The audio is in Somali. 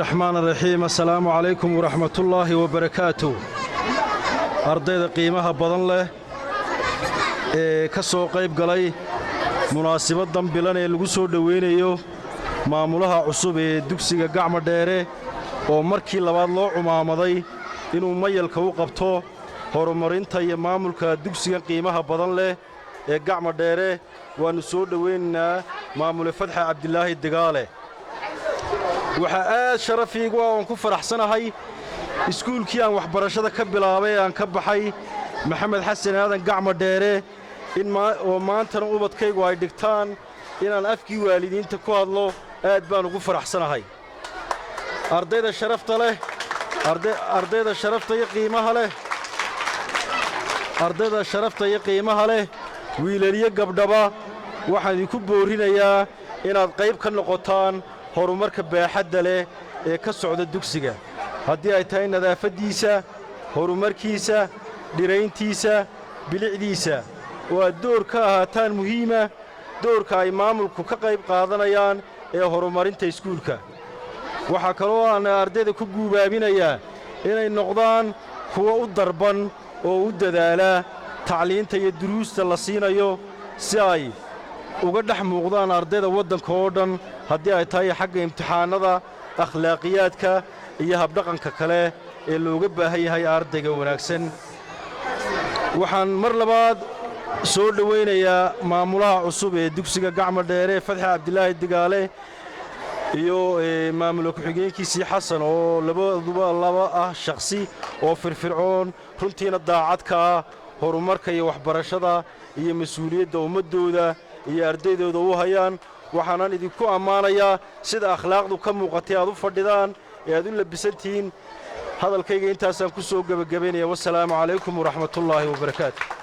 الرحمن الرحيم. السلام عليكم ورحمة الله وبركاته. أرضي قيمها بدن له كسو قيب قلي مناسبة ضمبلان الجسور دوينيو معمولها عصوب دكسي قعمة ديره ومركي لبعض الله ومعمضي إنه ميل كوقبته هرمرين تي معمول كدكسي قيمها بدن له قعمة ديره ونسور دويننا معمول فتح عبد الله الدقالة وحقات شرفي وان كفر أحسنهاي اسكول كي أن وحبرشة كبلاوي أن كبحي محمد حسن هذا قعمة ديره إن ما أنت نقبض كي وايدكتان إن الأفكي والدين تكواد له أدبان وكفر أحسنهاي أرضي ذا شرفت له أرضي ذا شرفت يقيمها له أرضي ذا شرفت يقيمها له ويلريه قبضبا واحد يكبورين يا إن القيب كالنقطان horumarka baaxadda leh ee ka socda dugsiga haddii ay tahay nadaafadiisa horumarkiisa dhirayntiisa bilicdiisa waa door ka ahaataan muhiima doorka ay maamulku ka qayb qaadanayaan ee horumarinta iskuulka waxa kale oo aan ardayda ku guubaabinayaa inay noqdaan kuwa u darban oo u dadaala tacliinta iyo duruusta la siinayo si ay uga dhex muuqdaan ardayda waddanka oo dhan haddii ay tahay xagga imtixaanada akhlaaqiyaadka iyo habdhaqanka kale ee looga baahan yahay ardayga wanaagsan waxaan mar labaad soo dhaweynayaa maamulaha cusub ee dugsiga gacmo dheere Fatxi Cabdilaahi Digaale iyo maamulka ku-xigeenkiisii Xasan oo laba ah shakhsi oo firfircoon runtiina daacad ka ah horumarka iyo waxbarashada iyo mas'uuliyadda ummadooda iyo ardaydooda u hayaan waxaan idinku amaanayaa sida akhlaaqdu ka muuqatay aad u fadhidaan ee aad u labisantiin hadalkayga intaasaan ku soo gabagabeynaya wassalaamu calaykum waraxmatullaahi wabarakaatuh